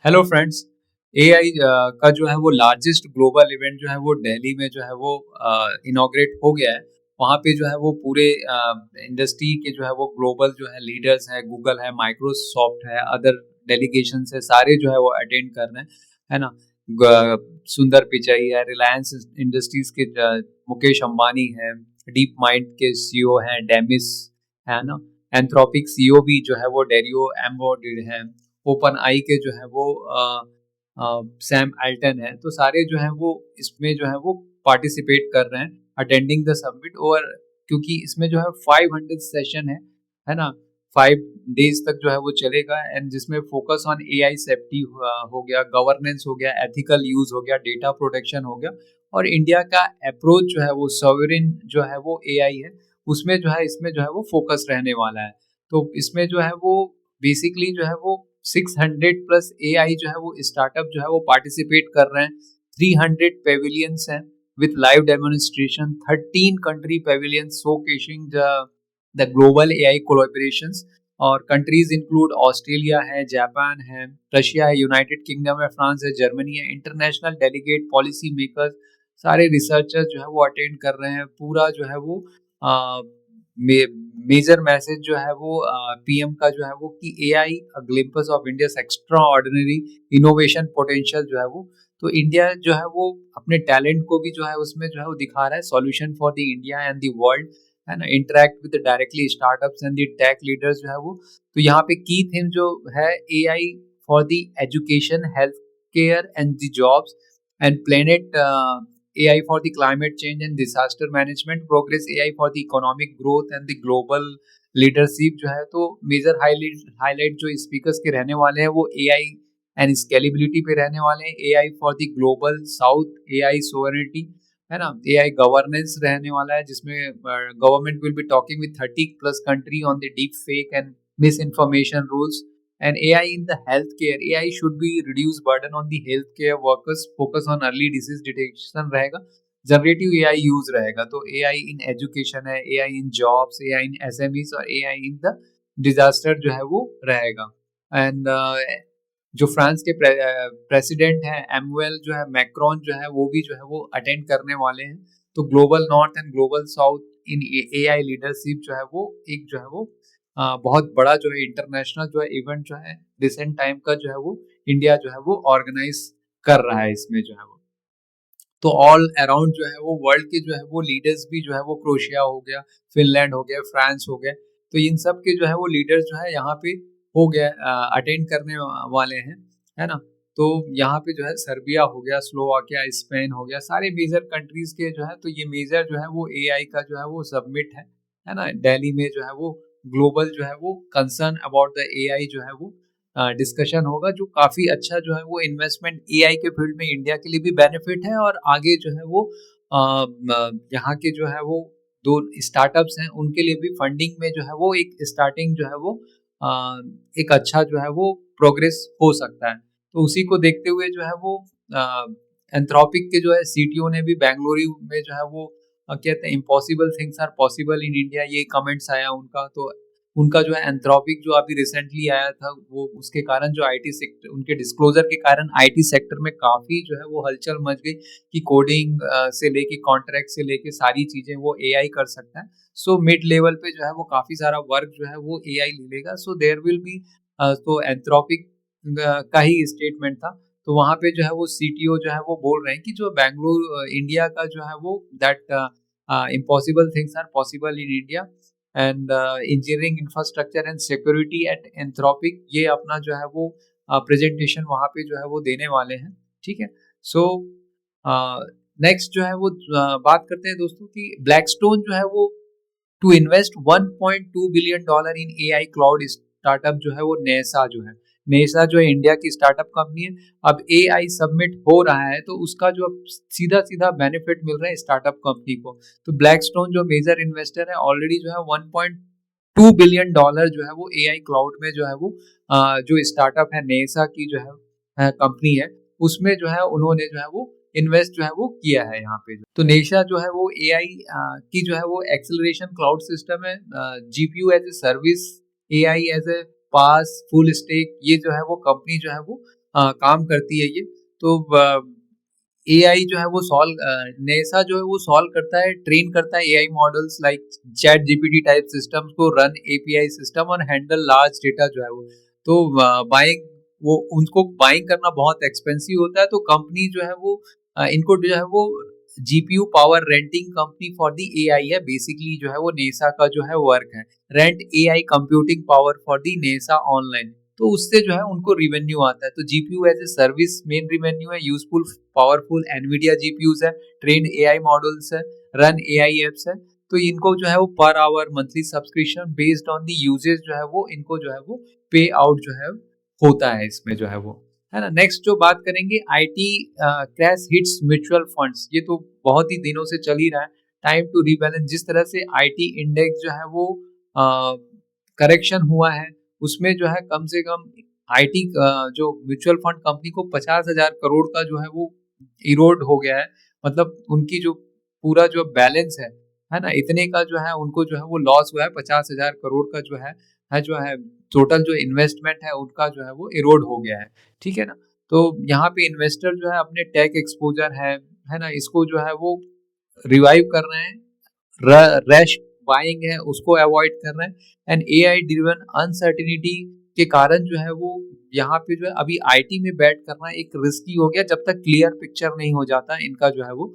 Hello friends. AI का जो है वो लार्जेस्ट ग्लोबल इवेंट जो है वो दिल्ली में जो है वो इनॉग्रेट हो गया है। वहाँ पे जो है वो पूरे इंडस्ट्री के जो है वो ग्लोबल जो है लीडर्स है, गूगल है, माइक्रोसॉफ्ट है, अदर डेलीगेशन है, सारे जो है वो अटेंड कर रहे हैं, है ना। सुंदर पिचाई है, रिलायंस इंडस्ट्रीज के मुकेश अंबानी है, डीप माइंड के सीईओ हैं डेमिस, है ना। एंथ्रोपिक सीईओ भी जो है वो डेरियो एम्बोडिड है। ओपन आई के जो है वो सैम अल्टन है। तो सारे जो है वो इसमें जो है वो पार्टिसिपेट कर रहे हैं अटेंडिंग द समिट। और क्योंकि इसमें जो है 500 सेशन है ना। 5 डेज तक जो है वो चलेगा एंड जिसमें फोकस ऑन एआई सेफ्टी हो गया, गवर्नेंस हो गया, एथिकल यूज हो गया, डेटा प्रोटेक्शन हो गया, और इंडिया का अप्रोच जो है वो सॉवरेन जो है वो एआई है, उसमें जो है इसमें जो है वो फोकस रहने वाला है। तो इसमें जो है वो बेसिकली जो है वो 600 प्लस एआई जो है वो स्टार्टअप जो है वो पार्टिसिपेट कर रहे हैं। 300 पेविलियंस हैं with live demonstration, 13 country pavilions showcasing the global AI collaborations. और कंट्रीज इंक्लूड ऑस्ट्रेलिया है, जापान है, रशिया है, यूनाइटेड किंगडम है, फ्रांस है, जर्मनी है। इंटरनेशनल डेलीगेट, पॉलिसी मेकर्स, सारे रिसर्चर्स जो है वो अटेंड कर रहे हैं। पूरा जो है वो मेजर मैसेज जो है वो पीएम का जो है वो कि AI a glimpse of India's extraordinary innovation potential जो है वो। तो इंडिया जो है वो अपने टैलेंट को भी जो है उसमें जो है वो दिखा रहा है। Solution for the India and the world, है ना। Interact with directly startups and the tech leaders जो है वो। तो यहाँ पे की थीम जो है AI for the education, health care and the jobs and planet, AI for the climate change and disaster management, progress AI for the economic growth and the global leadership जो है। तो मेजर हाईलाइट जो speakers के रहने वाले हैं वो AI and scalability पे रहने वाले हैं, AI for the global south, AI sovereignty, है ना। AI गवर्नेंस रहने वाला है जिसमें government will be talking with 30 plus country on the deep fake and miss information rules. And AI in the healthcare, AI should be reduce burden on the healthcare workers, focus on early disease detection रहेगा। Generative AI use रहेगा। तो AI in education है, AI इन jobs, AI इन SMEs और AI in the disaster जो है वो रहेगा। And जो फ्रांस के प्रेसिडेंट हैं एमुअल जो है मैक्रोन जो है वो भी जो है वो अटेंड करने वाले हैं। तो global north and global south in AI leadership जो है वो एक जो है वो बहुत बड़ा जो है इंटरनेशनल जो है इवेंट जो है रिसेंट टाइम का जो है वो इंडिया जो है वो ऑर्गेनाइज कर रहा है इसमें जो है वो। तो ऑल अराउंड जो है वो वर्ल्ड के जो है वो लीडर्स भी जो है वो क्रोशिया हो गया, फिनलैंड हो गया, फ्रांस हो गया। तो इन सब के जो है वो लीडर्स जो है यहाँ पे हो गया अटेंड करने वाले हैं, है ना। तो यहाँ पे जो है सर्बिया हो गया, स्लोवाकिया, स्पेन हो गया, सारे मेजर कंट्रीज के जो है। तो ये मेजर जो है वो एआई का जो है वो सबमिट है ना। दिल्ली में जो है वो ग्लोबल जो है वो कंसर्न अबाउट द एआई जो है वो डिस्कशन होगा, जो काफ़ी अच्छा जो है वो इन्वेस्टमेंट एआई के फील्ड में इंडिया के लिए भी बेनिफिट है। और आगे जो है वो यहाँ के जो है वो 2 स्टार्टअप्स हैं उनके लिए भी फंडिंग में जो है वो एक स्टार्टिंग जो है वो अ, एक अच्छा जो है वो प्रोग्रेस हो सकता है। तो उसी को देखते हुए जो है वो एंथ्रोपिक के जो है सीटीओ ने भी बेंगलुरु में जो है वो कहते हैं impossible things are possible in India, ये कमेंट्स आया उनका। तो उनका जो है एंथ्रोपिक जो अभी रिसेंटली आया था वो उसके कारण जो आईटी सेक्टर, उनके डिस्क्लोजर के कारण आईटी सेक्टर में काफ़ी जो है वो हलचल मच गई कि कोडिंग से लेके कॉन्ट्रैक्ट से लेके सारी चीज़ें वो एआई कर सकता है। सो मिड लेवल पे जो है वो काफ़ी सारा वर्क जो है वो एआई ले लेगा। सो देयर विल बी, तो एंथ्रोपिक का ही स्टेटमेंट था। तो वहाँ पे जो है वो सीटीओ जो है वो बोल रहे हैं कि जो बेंगलुरु इंडिया का जो है वो that impossible things are possible in India and engineering infrastructure and security at Anthropic, ये अपना जो है वो प्रेजेंटेशन वहाँ पे जो है वो देने वाले हैं। ठीक है। सो नेक्स्ट जो है वो बात करते हैं दोस्तों कि ब्लैकस्टोन जो है वो to invest $1.2 billion in AI cloud startup जो है वो नेसा जो है। नेसा जो है इंडिया की स्टार्टअप कंपनी है। अब एआई सबमिट हो रहा है तो उसका जो सीधा सीधा बेनिफिट मिल रहा है स्टार्टअप कंपनी को। तो ब्लैकस्टोन जो मेजर इन्वेस्टर है ऑलरेडी जो है $1.2 बिलियन जो है वो एआई क्लाउड में जो है वो जो स्टार्टअप है नेसा की जो है कंपनी है, उसमें जो है उन्होंने जो है वो इन्वेस्ट जो है वो किया है यहाँ पे। तो नेशा जो है वो एआई की जो है वो एक्सेलरेशन क्लाउड सिस्टम है, GPU as a service, AI as a PaaS, full stack, ये जो है वो कंपनी जो है वो काम करती है ये। तो एआई जो है वो नेसा जो है वो सॉल्व करता है, ट्रेन करता है AI models like chat GPT type systems को, रन एपीआई सिस्टम और हैंडल लार्ज डेटा जो है वो। तो बाइंग वो उनको बाइंग करना बहुत एक्सपेंसिव होता है, तो कंपनी जो है वो इनको जो है वो GPU power renting company for the AI है, बेसिकली जो है वो नेसा का जो है वर्क है, rent AI computing power for the नेसा ऑनलाइन। तो उससे जो है उनको रिवेन्यू आता है। तो GPU as a service main revenue है, यूजफुल पावरफुल एनवीडिया जीपीयूज है, ट्रेंड एआई मॉडल्स है, रन एआई एप्स है। तो इनको जो है वो per hour monthly subscription based on the usage जो है वो इनको जो है वो पे आउट जो है होता है इसमें जो है वो, है ना। नेक्स्ट जो बात करेंगे, IT crash hits mutual funds. ये तो बहुत ही दिनों से चल ही रहा है। टाइम टू रीबैलेंस, जिस तरह से आईटी इंडेक्स जो है वो करेक्शन हुआ है, उसमें जो है कम से कम आईटी जो म्यूचुअल फंड कंपनी को 50,000 करोड़ का जो है वो इरोड हो गया है। मतलब उनकी जो पूरा जो बैलेंस है ना, इतने का जो है उनको जो है वो लॉस हुआ है। 50,000 करोड़ का जो है टोटल जो इन्वेस्टमेंट है उनका जो है वो इरोड हो गया है, ठीक है ना। तो यहाँ पे इन्वेस्टर जो है अपने टेक एक्सपोजर है ना, इसको जो है वो रिवाइव कर रहे हैं, रैश बाइंग है उसको अवॉइड कर रहे हैं। एंड एआई ड्रिवन अनसर्टिनिटी के कारण जो है वो यहाँ पे जो है अभी आईटी में बैट करना एक रिस्की हो गया, जब तक क्लियर पिक्चर नहीं हो जाता इनका जो है वो।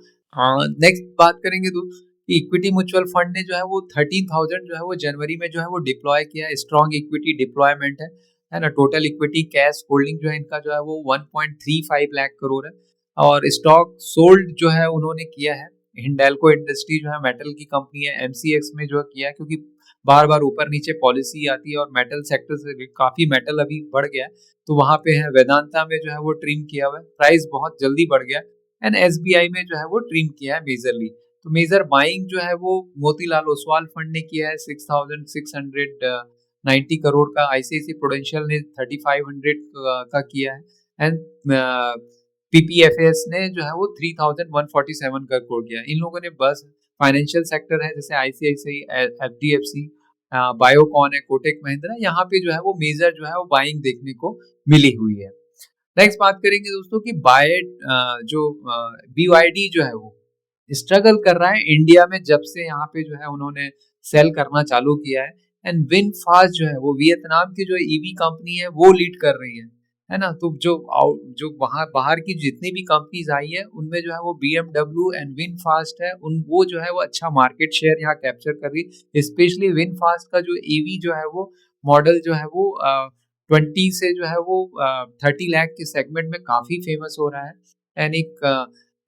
नेक्स्ट बात करेंगे तो इक्विटी म्यूचुअल फंड ने जो है वो 13,000 जो है वो जनवरी में जो है वो डिप्लॉय किया है। स्ट्रॉन्ग इक्विटी डिप्लॉयमेंट है ना। टोटल इक्विटी कैश होल्डिंग जो है इनका जो है वो 1.35 लाख करोड़ है। और स्टॉक सोल्ड जो है उन्होंने किया है। हिंडेल्को इंडस्ट्री जो है मेटल की कंपनी है, एमसीएक्स में जो है किया है, क्योंकि बार बार ऊपर नीचे पॉलिसी आती है और मेटल सेक्टर से काफी मेटल अभी बढ़ गया है, तो वहां पे है। वेदांता में जो है वो ट्रिम किया हुआ है, प्राइस बहुत जल्दी बढ़ गया। एंड एसबीआई में जो है वो ट्रिम किया है मेजरली। तो मेजर बाइंग जो है वो मोतीलाल ओसवाल फंड ने किया है 6,690 करोड़ का। आईसीआईसी प्रूडेंशियल ने 3,500 का किया है। एंड पीपीएफएस ने जो है वो 3,147 करोड़ किया। इन लोगों ने बस फाइनेंशियल सेक्टर है जैसे आईसीआईसी, एचडीएफसी, बायोकॉन है, कोटेक महिंद्रा, यहाँ पे जो है वो मेजर जो है वो बाइंग देखने को मिली हुई है। नेक्स्ट बात करेंगे दोस्तों कि जो बीवाईडी जो है वो स्ट्रगल कर रहा है इंडिया में, जब से यहाँ पे जो है उन्होंने सेल करना चालू किया है। एंड विनफास्ट जो है वो वियतनाम की जो ईवी कंपनी है वो लीड कर रही है ना। तो जो वहाँ बाहर की जितनी भी कंपनीज आई है उनमें जो है वो बीएमडब्ल्यू एंड विनफास्ट है, उन वो जो है वो अच्छा मार्केट शेयर यहाँ कैप्चर कर रही है। स्पेशली विनफास्ट का जो ईवी जो है वो मॉडल जो है वो 20 से जो है वो 30 लाख के सेगमेंट में काफी फेमस हो रहा है। एंड एक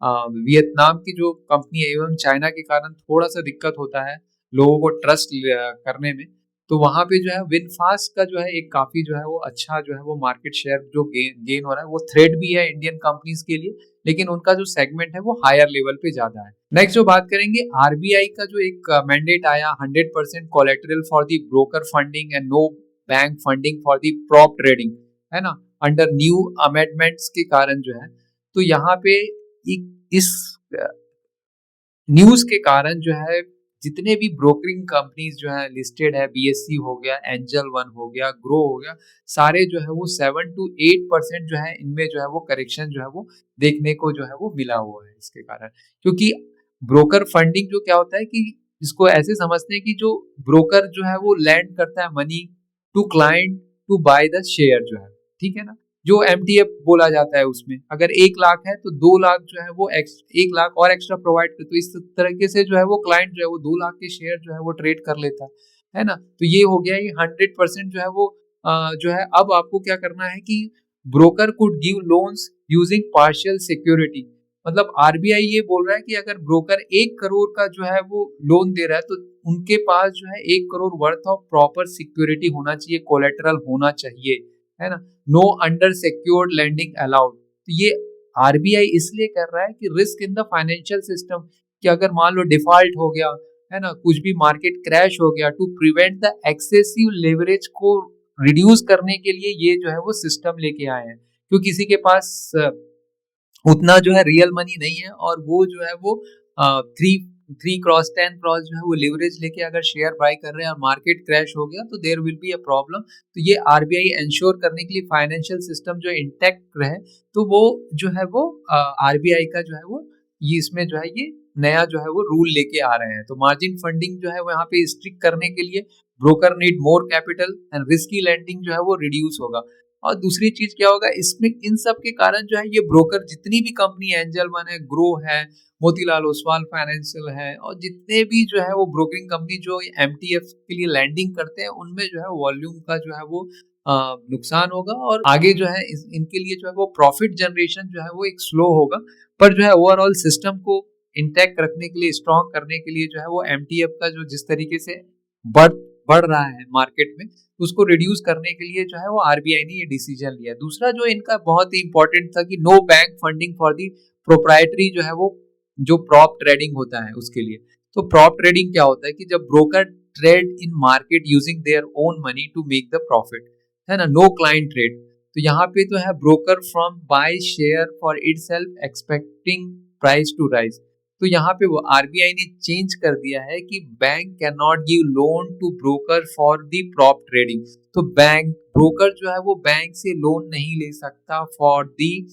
वियतनाम की जो कंपनी है एवं चाइना के कारण थोड़ा सा दिक्कत होता है लोगों को ट्रस्ट करने में, तो वहां पे जो है विनफास्ट का जो है एक काफी जो है वो अच्छा जो है वो मार्केट शेयर जो गेन हो रहा है, वो थ्रेड भी है इंडियन कंपनीज के लिए, लेकिन उनका जो सेगमेंट है वो हायर लेवल पे ज्यादा है। नेक्स्ट जो बात करेंगे, आरबीआई का जो एक मैंडेट आया 100% collateral for the broker funding and no bank funding for the prop trading, है ना, अंडर न्यू अमेंडमेंट्स के कारण जो है। तो यहाँ पे इस न्यूज के कारण जो है जितने भी ब्रोकरिंग कंपनीज जो है लिस्टेड है, बीएससी हो गया, एंजल वन हो गया, ग्रो हो गया, सारे जो है वो 7 to 8% जो है इनमें जो है वो करेक्शन जो है वो देखने को जो है वो मिला हुआ है इसके कारण। क्योंकि ब्रोकर फंडिंग जो क्या होता है कि इसको ऐसे समझते हैं कि जो ब्रोकर जो है वो लैंड करता है money to client to buy the share जो है, ठीक है ना। जो एमटीएफ बोला जाता है उसमें अगर 1 लाख है तो 2 लाख जो है वो 1 लाख और एक्स्ट्रा प्रोवाइड कर, तो इस तरीके से जो है वो क्लाइंट जो है वो 2 लाख के शेयर जो है वो ट्रेड कर लेता है ना। तो ये हो गया, ये 100% जो है वो जो है। अब आपको क्या करना है कि broker could give loans using partial security. मतलब आरबीआई ये बोल रहा है कि अगर ब्रोकर 1 करोड़ का जो है वो लोन दे रहा है तो उनके पास जो है 1 crore worth of proper security होना चाहिए, कोलेटरल होना चाहिए, है ना। No under secured lending allowed. तो ये आरबीआई इसलिए कर रहा है कि risk in the financial system, कि अगर मान लो डिफॉल्ट हो गया, है ना, कुछ भी मार्केट क्रैश हो गया, to prevent the excessive leverage को रिड्यूस करने के लिए ये जो है वो सिस्टम लेके आए हैं। क्योंकि किसी के पास उतना जो है रियल मनी नहीं है और वो जो है वो 3 क्रॉस 10 क्रॉस जो है वो लिवरेज लेके अगर शेयर बाय कर रहे हैं और मार्केट क्रैश हो गया तो there will be a problem. तो ये आरबीआई इंश्योर करने के लिए फाइनेंशियल सिस्टम जो इंटैक्ट रहे, तो वो जो है वो आरबीआई का जो है वो ये इसमें जो है ये नया जो है वो रूल लेके आ रहे हैं। तो मार्जिन फंडिंग जो है वो यहाँ पे स्ट्रिक्ट करने के लिए broker need more capital and risky lending जो है वो रिड्यूस होगा। और दूसरी चीज क्या होगा इसमें, इन सब के कारण जो है ये ब्रोकर जितनी भी कंपनी एंजल वन है, ग्रो है, मोतीलाल ओसवाल फाइनेंशियल है, और जितने भी जो है वो ब्रोकरिंग कंपनी जो एमटीएफ के लिए लैंडिंग करते हैं उनमें जो है वॉल्यूम का जो है वो नुकसान होगा, और आगे जो है इनके लिए जो है वो प्रॉफिट जनरेशन जो है वो एक स्लो होगा। पर जो है ओवरऑल सिस्टम को इंटैक्ट रखने के लिए, स्ट्रॉन्ग करने के लिए जो है वो एमटीएफ का जो जिस तरीके से बढ़ बढ़ रहा है मार्केट में, उसको रिड्यूस करने के लिए जो है वो आरबीआई ने ये डिसीजन लिया। दूसरा जो इनका बहुत ही इंपॉर्टेंट था कि no bank funding for the proprietary जो है वो जो प्रॉप ट्रेडिंग होता है उसके लिए। तो प्रॉप ट्रेडिंग क्या होता है कि जब broker trade in market using their own money to make the profit, है ना, नो क्लाइंट ट्रेड। तो यहाँ पे तो है broker from buy share for itself expecting price to rise. तो यहाँ पे वो आरबीआई ने चेंज कर दिया है कि bank can not give loan to broker for the prop trading. तो बैंक ब्रोकर जो है वो बैंक से लोन नहीं ले सकता फॉर दी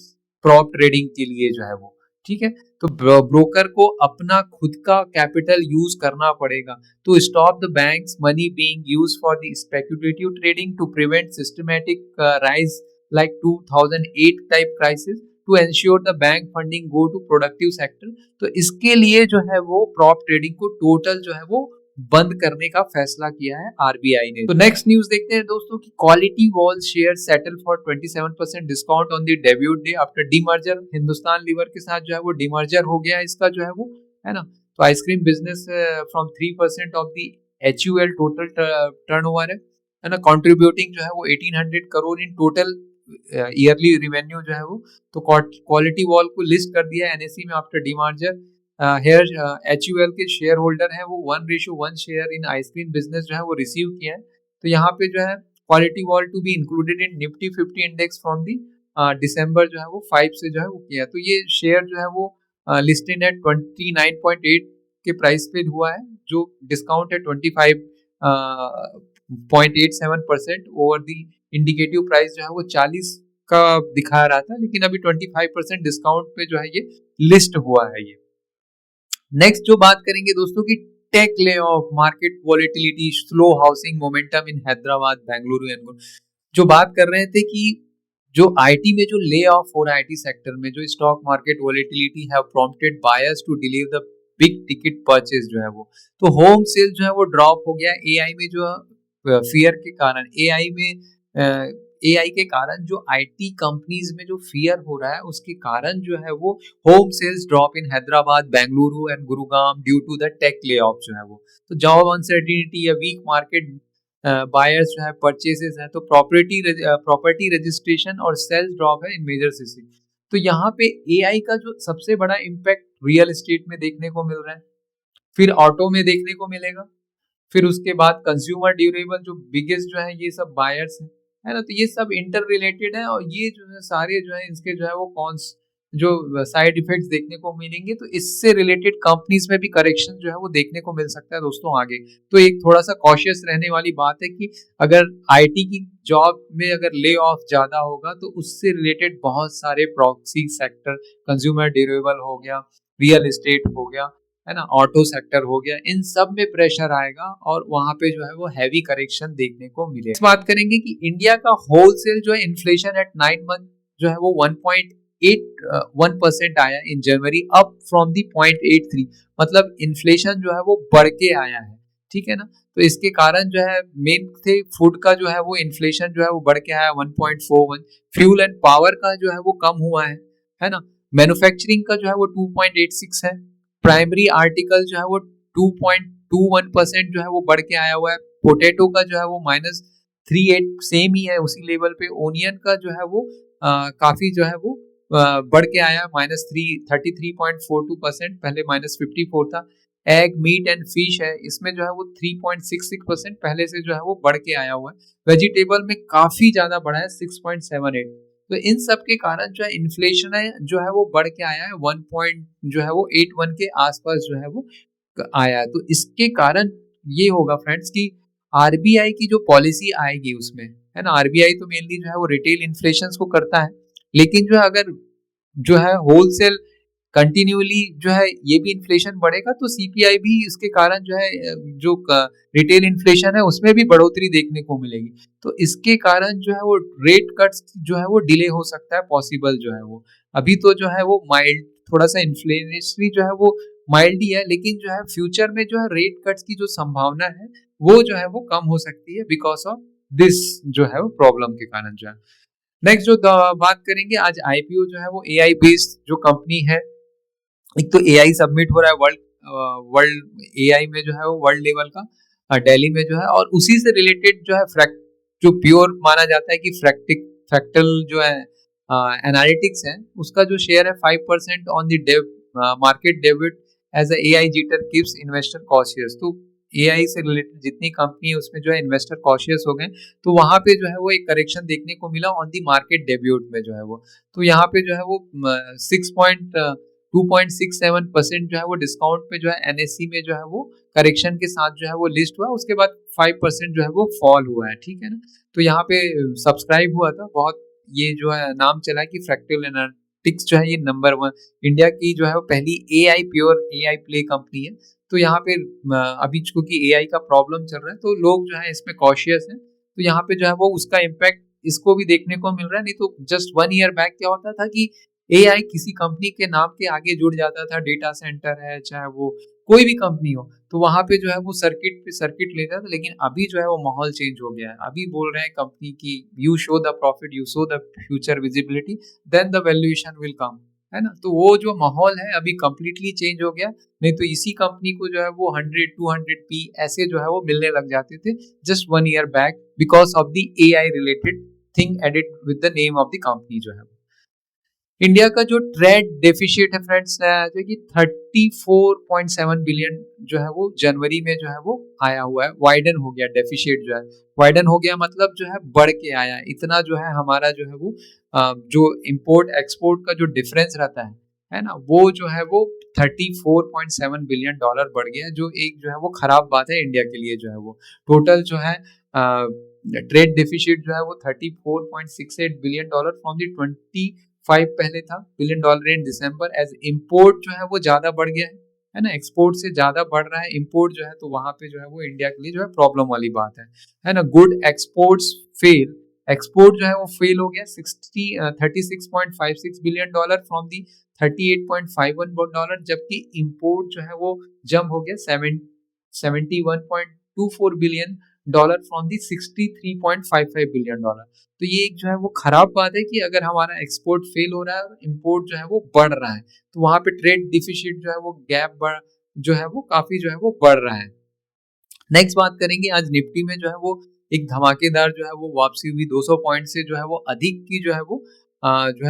प्रॉप ट्रेडिंग के लिए जो है वो, ठीक है। तो ब्रोकर को अपना खुद का कैपिटल यूज करना पड़ेगा to stop the banks money being used for the speculative trading to prevent systematic rise like 2008 type crisis to ensure the bank funding go to productive sector. तो इसके लिए जो है वो प्रॉप ट्रेडिंग को total जो है वो बंद करने का फैसला किया है आरबीआई ने। तो नेक्स्ट न्यूज देखते हैं दोस्तों कि Kwality Wall share settle for 27% discount on the debut day after demerger. Hindustan Lever के साथ जो है वो डीमर्जर हो गया इसका जो है वो, है ना। तो ice cream business from 3% of the HUL total turnover है ना, कंट्रीब्यूटिंग जो है वो 1800 crore in total yearly revenue जो है वो। तो क्वालिटी वॉल को लिस्ट कर दिया एनएसई में आफ्टर डीमर्जर। हेयर HUL के शेयर होल्डर है वो 1:1 शेयर इन आइसक्रीम बिजनेस जो है वो रिसीव किया है। तो यहाँ पे जो है Kwality Wall's to be included in Nifty 50 index from the December जो है वो 5 से जो है वो किया। तो ये शेयर जो है वो लिस्टेड एट 29.8 के प्राइस पे हुआ है, जो डिस्काउंट है 25.87% ओवर दी इंडिकेटिव प्राइस जो है वो 40 का दिखा रहा था, लेकिन अभी 25% डिस्काउंट पे जो है ये लिस्ट हुआ है ये। नेक्स्ट जो बात करेंगे दोस्तों की टेक ले ऑफ, market volatility, slow housing momentum in Hyderabad, Bengaluru and जो बात कर रहे थे कि जो आईटी में जो ले ऑफ हो रहा है आईटी सेक्टर में, जो stock market volatility have prompted buyers to delay the big ticket purchase जो है वो। तो होम सेल जो है वो ड्रॉप हो गया एआई में, जो फियर के कारण एआई के कारण जो आईटी कंपनीज में जो फियर हो रहा है उसके कारण जो है वो home sales drop in Hyderabad, Bengaluru and Gurugram due to the tech lay off जो है वो। तो जॉब अनसर्टिनिटी या वीक मार्केट बायर्स जो है परचेसेस है, तो प्रॉपर्टी रजिस्ट्रेशन और सेल्स ड्रॉप है इन मेजर सिटी। तो यहाँ पे एआई का जो सबसे बड़ा इम्पैक्ट रियल एस्टेट में देखने को मिल रहा है, फिर ऑटो में देखने को मिलेगा, फिर उसके बाद कंज्यूमर ड्यूरेबल जो बिगेस्ट जो है ये सब बायर्स है ना। तो ये सब इंटर रिलेटेड है, और ये जो है सारे जो है इसके जो है वो कॉन्स जो साइड इफेक्ट्स देखने को मिलेंगे। तो इससे रिलेटेड कंपनीज में भी करेक्शन जो है वो देखने को मिल सकता है दोस्तों आगे। तो एक थोड़ा सा कॉशियस रहने वाली बात है कि अगर आईटी की जॉब में अगर ले ऑफ ज्यादा होगा तो उससे रिलेटेड बहुत सारे प्रॉक्सी सेक्टर, कंज्यूमर ड्यूरेबल हो गया, रियल एस्टेट हो गया, है ना, ऑटो सेक्टर हो गया, इन सब में प्रेशर आएगा और वहां पे जो है वो हैवी करेक्शन देखने को मिले। इस बात करेंगे कि इंडिया का होलसेल जो है इन्फ्लेशन एट 9 मंथ जो है वो 1.81% आया इन जनवरी, अप फ्रॉम दी 0.83। मतलब इन्फ्लेशन जो है वो बढ़ के आया है, ठीक है ना। तो इसके कारण जो है मेन थे फूड का जो है वो इन्फ्लेशन जो है वो बढ़ के आया 1.41, फ्यूल एंड पावर का जो है वो कम हुआ है ना। मैन्युफैक्चरिंग का जो है वो 2.86 है, प्राइमरी आर्टिकल जो है वो 2.21% जो है वो बढ़ के आया हुआ है। पोटैटो का जो है वो -38 सेम ही है उसी लेवल पे। ओनियन का जो है वो काफी जो है वो बढ़ के आया -33.42%, पहले -54 था। एग, मीट एंड फिश है, इसमें जो है वो 3.66% पहले से जो है वो बढ़ के आया हुआ है। वेजिटेबल में काफी ज्यादा बढ़ा है 6.78। तो इन सब के कारण जो है इन्फ्लेशन है जो है वो बढ़ के आया है 1 पॉइंट जो है वो 81 के आसपास जो है वो आया है। तो इसके कारण ये होगा फ्रेंड्स कि आरबीआई की जो पॉलिसी आएगी उसमें, है ना, आरबीआई तो मेनली जो है वो रिटेल इन्फ्लेशन को करता है, लेकिन जो है अगर जो है होलसेल कंटिन्यूअली जो है ये भी इन्फ्लेशन बढ़ेगा तो सीपीआई भी इसके कारण जो है जो रिटेल इन्फ्लेशन है उसमें भी बढ़ोतरी देखने को मिलेगी। तो इसके कारण जो है वो रेट कट्स जो है वो डिले हो सकता है, पॉसिबल जो है वो अभी तो जो है वो माइल्ड, थोड़ा सा इन्फ्लेशनरी जो है वो माइल्ड ही है, लेकिन जो है फ्यूचर में जो है रेट कट्स की जो संभावना है वो जो है वो कम हो सकती है बिकॉज ऑफ दिस जो है वो प्रॉब्लम के कारण जो है। नेक्स्ट जो बात करेंगे आज आईपीओ जो है वो एआई बेस्ड जो कंपनी है। एक तो एआई सबमिट हो रहा है वर्ल्ड एआई में जो है वो वर्ल्ड लेवल का दिल्ली में जो है, और उसी से रिलेटेड जो है जो प्योर माना जाता है कि फ्रैक्टल जो है एनालिटिक्स है उसका जो शेयर है 5% on the market debut as AI jitter keeps investor cautious. तो एआई से रिलेटेड जितनी कंपनी है उसमें जो है इन्वेस्टर कॉशियस हो गए, तो वहां पे जो है वो एक करेक्शन देखने को मिला ऑन दी मार्केट डेब्यूट में जो है वो। तो यहाँ पे जो है वो 2.67% जो है वो डिस्काउंट पे जो है एनएससी में जो है वो करेक्शन के साथ जो है वो लिस्ट हुआ, उसके बाद 5% जो है वो फॉल हुआ है, ठीक है ना। तो यहाँ पे सब्सक्राइब हुआ था बहुत, ये जो है नाम चला है कि फ्रैक्टल एनालिटिक्स जो है ये नंबर 1 इंडिया की जो है वो पहली AI pure AI play company है। तो यहाँ पे अभी क्योंकि एआई का प्रॉब्लम चल रहा है तो लोग जो है इसमें कॉशियस हैं, तो यहाँ पे जो है वो उसका इम्पैक्ट इसको भी देखने को मिल रहा है। नहीं तो जस्ट 1 ईयर बैक क्या होता था कि एआई किसी कंपनी के नाम के आगे जुड़ जाता था, डेटा सेंटर है चाहे वो कोई भी कंपनी हो, तो वहां पे जो है वो सर्किट पे सर्किट लेता था। लेकिन अभी जो है वो माहौल चेंज हो गया है, अभी बोल रहे हैं कंपनी की you show the profit, you show the future visibility, then the valuation will come, है ना। तो वो जो माहौल है अभी कंप्लीटली चेंज हो गया। नहीं तो इसी कंपनी को जो है वो 100-200 पी ऐसे जो है वो मिलने लग जाते थे just 1 year back because of the AI related thing added with the name of the company जो है। इंडिया का जो ट्रेड डेफिशिएट है फ्रेंड्स जो कि 34.7 बिलियन जो है वो जनवरी में जो है वो आया हुआ है, वाइडन हो गया डेफिशिएट जो है, वाइडन हो गया मतलब जो है बढ़ के आया है इतना जो है हमारा जो है वो जो इंपोर्ट एक्सपोर्ट का जो डिफरेंस रहता है ना, वो जो है वो 34.7 बिलियन डॉलर बढ़ गया है, जो एक जो है वो खराब बात है इंडिया के लिए जो है वो। टोटल जो है ट्रेड डेफिशिएट जो है वो 34.68 बिलियन डॉलर फ्रॉम दी 25 पहले था billion dollar in December. As import जो है वो ज्यादा बढ़ गया है ना, एक्सपोर्ट से ज्यादा बढ़ रहा है इंपोर्ट जो है, तो वहां पे जो है वो इंडिया के लिए जो है प्रॉब्लम वाली बात है ना। गुड एक्सपोर्ट्स फेल, एक्सपोर्ट जो है वो फेल हो गया 36.56 billion dollar from the 38.51 dollar, जबकि इंपोर्ट जो है वो जंप हो गया 71.24 billion dollar from the 63.55 billion dollar. तो ये एक जो है वो खराब बात है कि अगर हमारा एक्सपोर्ट फेल हो रहा है और इंपोर्ट जो है वो बढ़ रहा है, तो वहां पे ट्रेड डिफिसिट जो है वो गैप बढ़ जो है वो काफी जो है वो बढ़ रहा है। नेक्स्ट बात करेंगे आज निफ्टी में जो है वो एक धमाकेदार जो है वो वापसी हुई 200 पॉइंट से जो है वो अधिक की जो है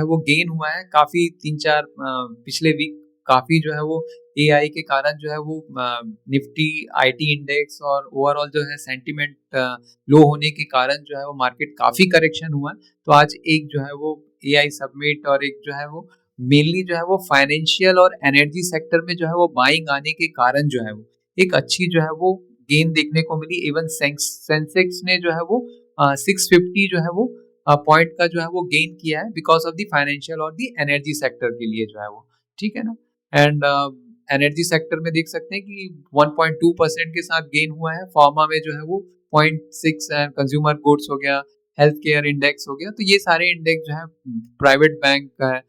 वो गेन हुआ है काफी 3-4 पिछले वीक काफी जो है वो एआई के कारण जो है वो निफ्टी आईटी इंडेक्स और ओवरऑल जो है सेंटिमेंट लो होने के कारण जो है वो मार्केट काफी करेक्शन हुआ है। तो आज एक जो है वो एआई सब्मिट और एक जो है वो मेनली जो है वो फाइनेंशियल और एनर्जी सेक्टर में जो है वो बाइंग आने के कारण जो है वो एक अच्छी जो है वो गेन देखने को मिली। इवन सेंसेक्स ने जो है वो 650 जो है वो पॉइंट का जो है वो गेन किया है बिकॉज ऑफ द फाइनेंशियल और द एनर्जी सेक्टर के लिए जो है वो, ठीक है ना। एंड एनर्जी सेक्टर में देख सकते हैं कि 1.2% के साथ गेन हुआ है, फार्मा में जो है वो 0.6, कंज्यूमर गुड्स हो गया, हेल्थ केयर इंडेक्स हो गया, तो ये सारे इंडेक्स जो है प्राइवेट बैंक का है,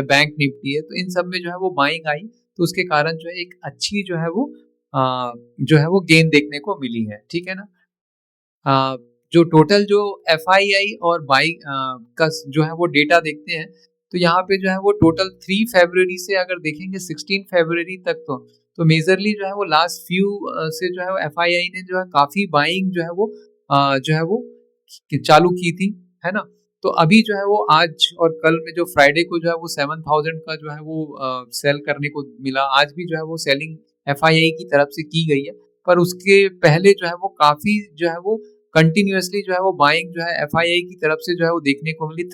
बैंक निफ्टी है, तो इन सब में जो है वो बाइंग आई, तो उसके कारण जो है एक अच्छी जो है वो जो है वो गेन देखने को मिली है, ठीक है ना। जो टोटल जो एफआईआई और बाई का जो है वो डेटा देखते हैं, तो यहाँ पे जो है वो टोटल 3 फरवरी से अगर देखेंगे 16 फरवरी तक, तो मेजरली जो है वो लास्ट फ्यू से जो है वो एफआईआई ने जो है काफी बाइंग जो है वो चालू की थी, है ना। तो अभी जो है वो आज और कल में जो फ्राइडे को जो है वो 7000 का जो है वो सेल करने को मिला, आज भी जो है वो सेलिंग एफआईआई की तरफ से की गई है, पर उसके पहले जो है वो काफी जो है वो कंटिन्यूअसली जो है वो बाइंग जो है एफआईआई की तरफ से जो है वो देखने को मिली।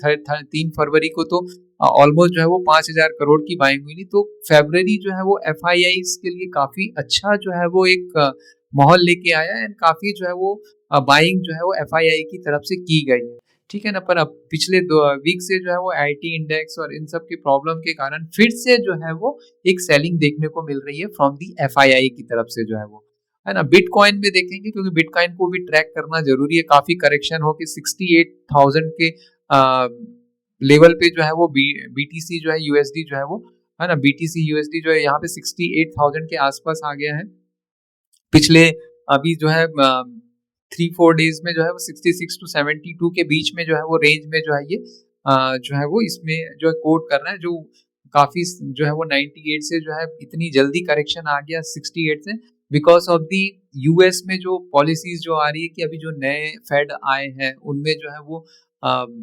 3 फरवरी को तो ऑलमोस्ट जो है वो 5,000 करोड़ की बाइंग हुई थी। तो फरवरी जो है वो एफआईआई के लिए काफी अच्छा जो है वो एक माहौल लेके आया एंड काफी जो है वो बाइंग जो है वो एफआईआई की तरफ से की गई है, ठीक है ना। पर अब पिछले 2 वीक से जो है वो आईटी इंडेक्स और इन सब की प्रॉब्लम के कारण फिर से जो है वो एक सेलिंग देखने को मिल रही है फ्रॉम दी एफआईआई की तरफ से जो है ना। बिटकॉइन में देखेंगे क्योंकि बिटकॉइन को भी ट्रैक करना जरूरी है। काफी करेक्शन हो कि 68,000 के लेवल पे जो है वो बीटीसी जो है यूएसडी जो है ना, बीटीसी यूएसडी जो है यहाँ पे 68,000 के आसपास आ गया है। पिछले अभी जो है 3-4 डेज में जो है वो 66 टू 72 के बीच में जो है वो रेंज में जो है ये जो है वो इसमें जो है कोट कर रहा है, जो काफी जो है वो 98 से जो है इतनी जल्दी करेक्शन आ गया 68 से, बिकॉज ऑफ दी यूएस में जो पॉलिसीज जो आ रही है कि अभी जो नए फेड आए हैं उनमें जो है वो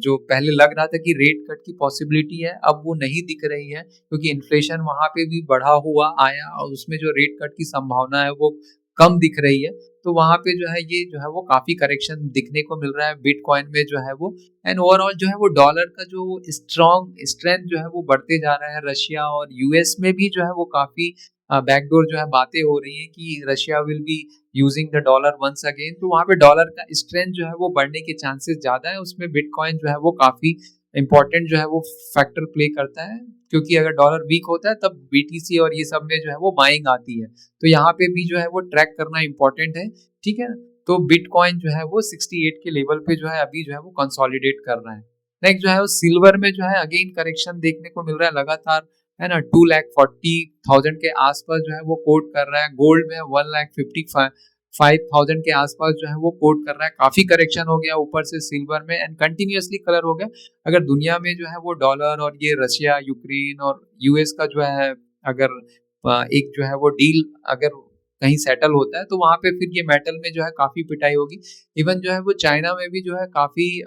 जो पहले लग रहा था कि रेट कट की पॉसिबिलिटी है, अब वो नहीं दिख रही है क्योंकि इन्फ्लेशन वहां पे भी बढ़ा हुआ आया और उसमें जो रेट कट की संभावना है वो कम दिख रही है। तो वहां पे जो है ये जो है वो काफी करेक्शन दिखने को मिल रहा है बिटकॉइन में जो है वो। एंड ओवरऑल जो है वो डॉलर का जो स्ट्रॉन्ग स्ट्रेंथ जो है वो बढ़ते जा रहा है। रशिया और यूएस में भी जो है वो काफी बैकडोर जो है बातें हो रही है कि Russia will be using the dollar once again. तो वहां पे डॉलर का स्ट्रेंथ जो है वो बढ़ने के चांसेस ज्यादा है। उसमें बिटकॉइन जो है वो काफी इंपॉर्टेंट जो है वो फैक्टर प्ले करता है, क्योंकि अगर डॉलर वीक होता है तब बीटीसी और ये सब में जो है वो बाइंग आती है। तो यहाँ पे भी जो है वो ट्रैक करना इंपॉर्टेंट है, ठीक है। तो बिटकॉइन जो है वो 68 के लेवल पे जो है अभी जो है वो कंसोलिडेट कर रहा है। नेक्स्ट जो है वो सिल्वर में जो है अगेन करेक्शन देखने को मिल रहा है लगातार, है ना। 2,40,000 के आसपास जो है वो कोट कर रहा है। गोल्ड में 1,55,000 के आसपास जो है वो कोट कर रहा है। काफी करेक्शन हो गया ऊपर से सिल्वर में एंड कंटिन्यूअसली कलर हो गया। अगर दुनिया में जो है वो डॉलर और ये रशिया यूक्रेन और यूएस का जो है अगर एक जो है वो डील अगर कहीं सेटल होता है तो वहां पे फिर ये मेटल में जो है काफी पिटाई होगी। इवन जो है वो चाइना में भी जो है काफी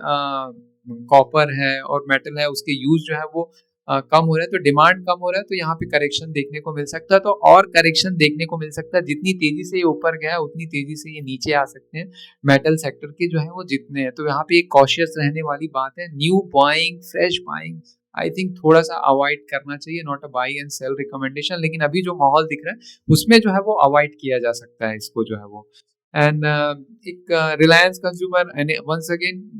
कॉपर है और मेटल है उसके यूज जो है वो कम हो रहा है, तो डिमांड कम हो रहा है, तो यहाँ पे करेक्शन देखने को मिल सकता है। तो और करेक्शन देखने को मिल सकता है। जितनी तेजी से ये ऊपर गया है उतनी तेजी से ये नीचे आ सकते हैं मेटल सेक्टर के जो है वो जितने हैं। तो यहाँ पे एक कॉशियस रहने वाली बात है। New buying fresh buying I think थोड़ा सा अवॉइड करना चाहिए, not a by and cell recommendation, लेकिन अभी जो माहौल दिख रहा है उसमें जो है वो अवॉइड किया जा सकता है इसको जो है वो। एंड एक रिलायंस कंज्यूमर वंस अगेन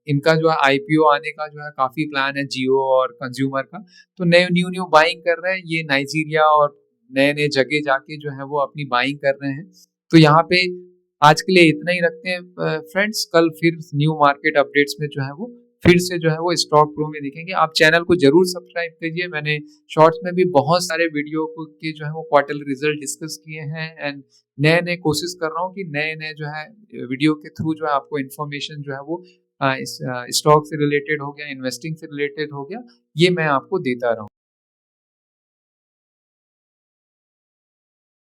इनका जो है आईपीओ आने का जो है काफी प्लान है जियो और कंज्यूमर का। तो नए न्यू बाइंग कर रहे हैं ये नाइजीरिया और नए नए जगह जाके जो है वो अपनी बाइंग कर रहे हैं। तो यहाँ पे आज के लिए इतना ही रखते हैं फ्रेंड्स। कल फिर न्यू मार्केट अपडेट्स में जो है वो फिर से जो है वो स्टॉक प्रो में देखेंगे। आप चैनल को जरूर सब्सक्राइब कीजिए। मैंने शॉर्ट्स में भी बहुत सारे वीडियो को के जो है वो क्वार्टरली रिजल्ट डिस्कस किए हैं एंड नए नए कोशिश कर रहा हूँ कि नए नए जो है वीडियो के थ्रू जो है आपको इन्फॉर्मेशन जो है वो स्टॉक से रिलेटेड हो गया, इन्वेस्टिंग से रिलेटेड हो गया, ये मैं आपको देता रहूँ।